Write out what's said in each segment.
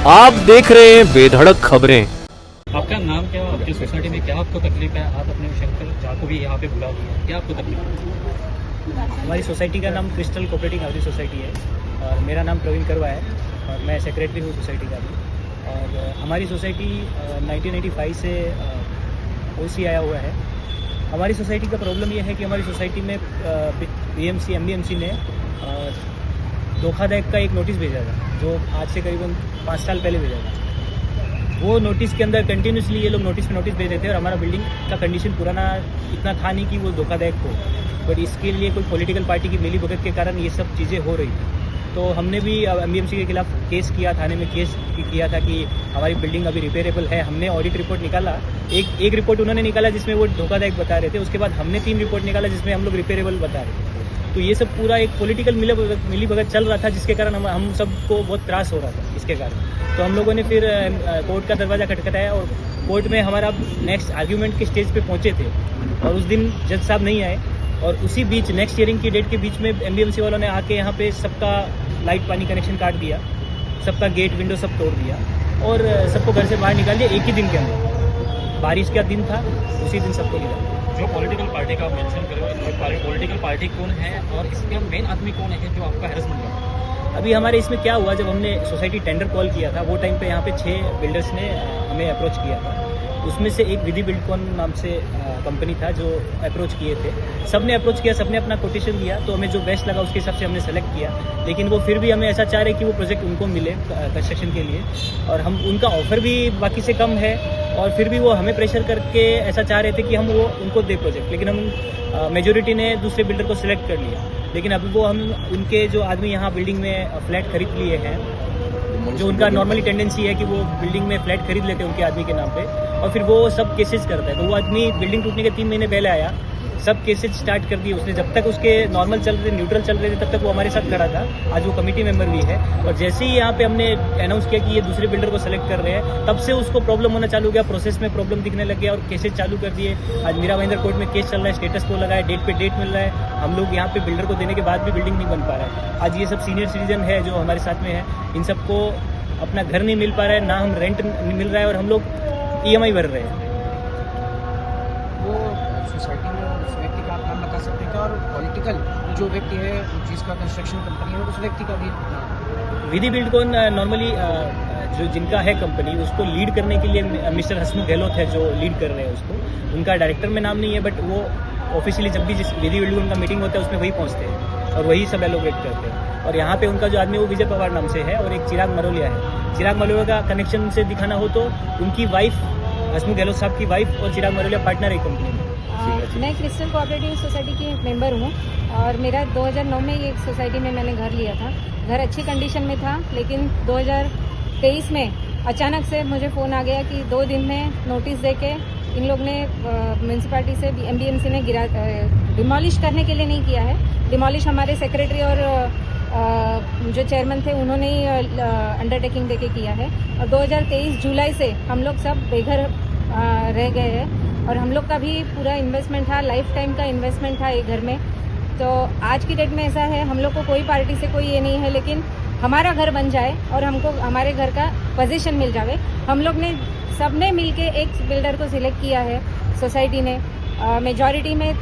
आप देख रहे हैं बेधड़क खबरें। आपका नाम क्या है? आपकी सोसाइटी में क्या आपको तकलीफ है? आप अपने शंकर झा को भी यहाँ पे बुला लिया, क्या आपको तकलीफ है? हमारी सोसाइटी का नाम क्रिस्टल कोऑपरेटिव हाउसिंग सोसाइटी है और मेरा नाम प्रवीण करवा है और मैं सेक्रेटरी हूँ सोसाइटी का भी। और हमारी सोसाइटी 1985 से ओसी आया हुआ है। हमारी सोसाइटी का प्रॉब्लम यह है कि हमारी सोसाइटी में बीएमसी एमबीएमसी ने धोखाधड़ी का एक नोटिस भेजा था, जो आज से करीबन 5 साल पहले भेजा था। वो नोटिस के अंदर कंटिन्यूसली ये लोग नोटिस पे नोटिस भेज रहे थे और हमारा बिल्डिंग का कंडीशन पुराना इतना था नहीं कि वो धोखाधड़ी हो, बट इसके लिए कोई पॉलिटिकल पार्टी की मिली भगत के कारण ये सब चीज़ें हो रही थी। तो हमने भी एमबीएमसी के खिलाफ केस किया, थाने में केस किया था कि हमारी बिल्डिंग अभी रिपेयरेबल है। हमने ऑडिट रिपोर्ट निकाला, एक रिपोर्ट उन्होंने निकाला जिसमें वो धोखाधड़ी बता रहे थे, उसके बाद हमने 3 रिपोर्ट निकाला जिसमें हम लोग रिपेयरेबल बता रहे थे। तो ये सब पूरा एक पॉलिटिकल मिली भगत चल रहा था, जिसके कारण हम सबको बहुत त्रास हो रहा था इसके कारण। तो हम लोगों ने फिर कोर्ट का दरवाज़ा खटखटाया और कोर्ट में हमारा नेक्स्ट आर्ग्यूमेंट के स्टेज पे पहुंचे थे और उस दिन जज साहब नहीं आए और उसी बीच नेक्स्ट हियरिंग की डेट के बीच में एमबीएमसी वालों ने आके यहाँ पे सबका लाइट पानी कनेक्शन काट दिया, सबका गेट विंडो सब तोड़ दिया और सबको घर से बाहर निकाल दिया एक ही दिन के अंदर। बारिश का दिन था, उसी दिन सबको निकाल। जो पॉलिटिकल पार्टी का मेंशन करो, पॉलिटिकल पार्टी कौन है और इसका मेन आदमी कौन है जो आपका हैरेसमेंट कर रहा है? अभी हमारे इसमें क्या हुआ, जब हमने सोसाइटी टेंडर कॉल किया था वो टाइम पे यहाँ पे 6 बिल्डर्स ने हमें अप्रोच किया था। उसमें से एक विधि बिल्डकॉन नाम से कंपनी था जो अप्रोच किए थे। सबने अप्रोच किया, सबने अपना कोटेशन दिया, तो हमें जो बेस्ट लगा उसके हिसाब से हमने सेलेक्ट किया। लेकिन वो फिर भी हमें ऐसा चाह रहे कि वो प्रोजेक्ट उनको मिले कंस्ट्रक्शन के लिए, और हम उनका ऑफर भी बाकी से कम है और फिर भी वो हमें प्रेशर करके ऐसा चाह रहे थे कि हम वो उनको दे प्रोजेक्ट। लेकिन हम मेजोरिटी ने दूसरे बिल्डर को सिलेक्ट कर लिया। लेकिन अभी वो हम उनके जो आदमी यहाँ बिल्डिंग में फ्लैट खरीद लिए हैं, जो उनका नॉर्मली टेंडेंसी है कि वो बिल्डिंग में फ्लैट खरीद लेते हैं उनके आदमी के नाम पे और फिर वो सब केसेस करता है। तो वो आदमी बिल्डिंग टूटने के 3 महीने पहले आया, सब केसेस स्टार्ट कर दिए उसने। जब तक उसके नॉर्मल चल रहे थे, न्यूट्रल चल रहे थे, तब तक वो हमारे साथ खड़ा था। आज वो कमेटी मेंबर भी है और जैसे ही यहाँ पे हमने अनाउंस किया कि ये दूसरे बिल्डर को सेलेक्ट कर रहे हैं, तब से उसको प्रॉब्लम होना चालू हो गया, प्रोसेस में प्रॉब्लम दिखने लग गया और केसेस चालू कर दिए। आज मीरा भाईंदर कोर्ट में केस चल रहा है, स्टेटस को लगा है, डेट पे डेट मिल रहा है। हम लोग यहाँ पे बिल्डर को देने के बाद भी बिल्डिंग नहीं बन पा रहा है। आज ये सब सीनियर सिटीजन है जो हमारे साथ में है, इन सबको अपना घर नहीं मिल पा रहा है, ना हम रेंट मिल रहा है और हम लोग EMI भर रहे हैं। वो सोसाइटी में उस व्यक्ति का आप नाम बता सकते हैं क्या? और पॉलिटिकल जो व्यक्ति है जिसका कंस्ट्रक्शन कंपनी है उस व्यक्ति का भी विधि बिल्डकॉन नॉर्मली जो जिनका है कंपनी, उसको लीड करने के लिए मिस्टर हसमुख गहलोत है जो लीड कर रहे हैं उसको। उनका डायरेक्टर में नाम नहीं है, बट वो ऑफिशियली जब भी जिस विधि बिल्डकॉन का मीटिंग होता है उसमें वही पहुंचते हैं और वही सब एलोकेट करते हैं। और यहाँ पे उनका जो आदमी वो विजय पवार नाम से है और एक चिराग मरोलिया है। चिराग मरोलिया का कनेक्शन से दिखाना हो तो उनकी वाइफ, हसमुख गहलोत साहब की वाइफ और चिराग मरोलिया पार्टनर है कंपनी में। मैं क्रिस्टल कोऑपरेटिव सोसाइटी की मेंबर हूँ और मेरा 2009 में ये सोसाइटी में मैंने घर लिया था। घर अच्छी कंडीशन में था, लेकिन 2023 में अचानक से मुझे फ़ोन आ गया कि 2 दिन में नोटिस देके इन लोग ने म्यूनसिपालिटी से एमबीएमसी ने डिमोलिश करने के लिए नहीं किया है। डिमोलिश हमारे सेक्रेटरी और जो चेयरमैन थे उन्होंने ही अंडरटेकिंग देके किया है। और 2023 जुलाई से हम लोग सब बेघर रह गए हैं और हम लोग का भी पूरा इन्वेस्टमेंट था, लाइफ टाइम का इन्वेस्टमेंट था एक घर में। तो आज की डेट में ऐसा है, हम लोग को कोई पार्टी से कोई ये नहीं है, लेकिन हमारा घर बन जाए और हमको हमारे घर का पोजीशन मिल जावे। हम लोग ने सबने मिलके एक बिल्डर को सिलेक्ट किया है सोसाइटी ने। मेजॉरिटी में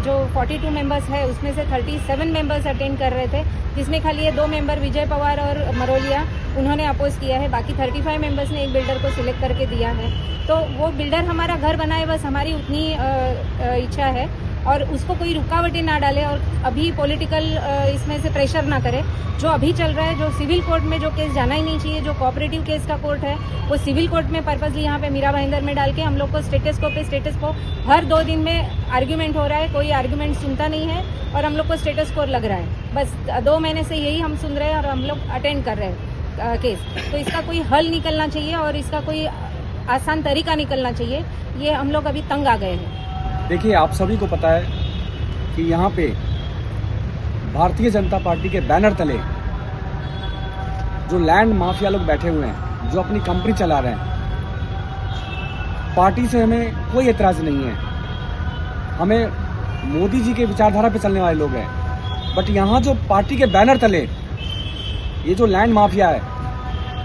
जो 42 मेंबर्स है उसमें से 37 मेंबर्स अटेंड कर रहे थे, जिसमें खाली ये 2 मेंबर विजय पवार और मरोलिया उन्होंने अपोज किया है। बाकी 35 मेंबर्स ने एक बिल्डर को सिलेक्ट करके दिया है। तो वो बिल्डर हमारा घर बनाए, बस हमारी उतनी इच्छा है और उसको कोई रुकावटें ना डाले और अभी पॉलिटिकल इसमें से प्रेशर ना करे। जो अभी चल रहा है, जो सिविल कोर्ट में जो केस जाना ही नहीं चाहिए, जो कोऑपरेटिव केस का कोर्ट है, वो सिविल कोर्ट में पर्पसली यहाँ पे मीरा भाईंदर में डाल के हम लोग को स्टेटस को हर 2 दिन में आर्ग्यूमेंट हो रहा है। कोई आर्ग्यूमेंट सुनता नहीं है और हम लोग को स्टेटस कोर लग रहा है। बस 2 महीने से यही हम सुन रहे हैं और हम लोग अटेंड कर रहे हैं केस। तो इसका कोई हल निकलना चाहिए और इसका कोई आसान तरीका निकलना चाहिए। ये हम लोग अभी तंग आ गए हैं। देखिए, आप सभी को पता है कि यहाँ पे भारतीय जनता पार्टी के बैनर तले जो लैंड माफिया लोग बैठे हुए हैं, जो अपनी कंपनी चला रहे हैं, पार्टी से हमें कोई एतराज नहीं है। हमें मोदी जी के विचारधारा पे चलने वाले लोग हैं, बट यहाँ जो पार्टी के बैनर तले ये जो लैंड माफिया है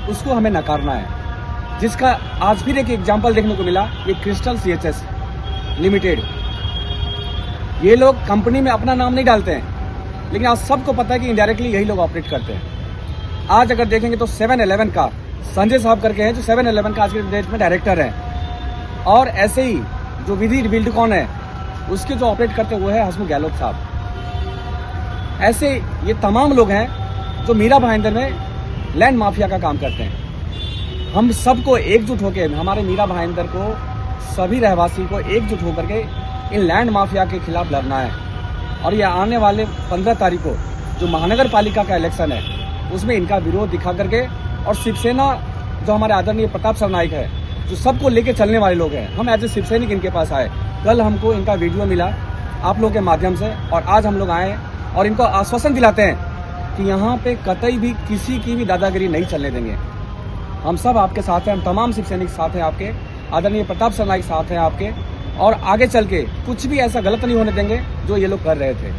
उसको हमें नकारना है। जिसका आज फिर एक एग्जाम्पल देखने को मिला, ये क्रिस्टल CHS लिमिटेड। ये लोग कंपनी में अपना नाम नहीं डालते हैं, लेकिन आज सबको पता है कि इनडायरेक्टली यही लोग ऑपरेट करते हैं। आज अगर देखेंगे तो 7-Eleven का संजय साहब करके हैं, जो 7-Eleven का आज के डेट में डायरेक्टर है, और ऐसे ही जो विधि बिल्डकॉन है उसके जो ऑपरेट करते हुए है हसमुख गहलोत साहब। ऐसे ये तमाम लोग हैं जो मीरा भाईंदर में लैंड माफिया का काम करते हैं। हम सबको एकजुट होकर, हमारे मीरा भाईंदर को, सभी रहवासी को एकजुट होकर के इन लैंड माफिया के खिलाफ लड़ना है। और ये आने वाले 15 तारीख को जो महानगर पालिका का इलेक्शन है उसमें इनका विरोध दिखा करके, और शिवसेना जो हमारे आदरणीय प्रताप सरनाइक है, जो सबको लेके चलने वाले लोग हैं, हम एज ए शिवसैनिक इनके पास आए। कल हमको इनका वीडियो मिला आप लोगों के माध्यम से, और आज हम लोग आए और इनको आश्वासन दिलाते हैं कि यहाँ पे कतई भी किसी की भी दादागिरी नहीं चलने देंगे। हम सब आपके साथ हैं, हम तमाम शिवसैनिक साथ हैं आपके, आदरणीय प्रताप सरनाइक साथ हैं आपके, और आगे चल के कुछ भी ऐसा गलत नहीं होने देंगे जो ये लोग कर रहे थे।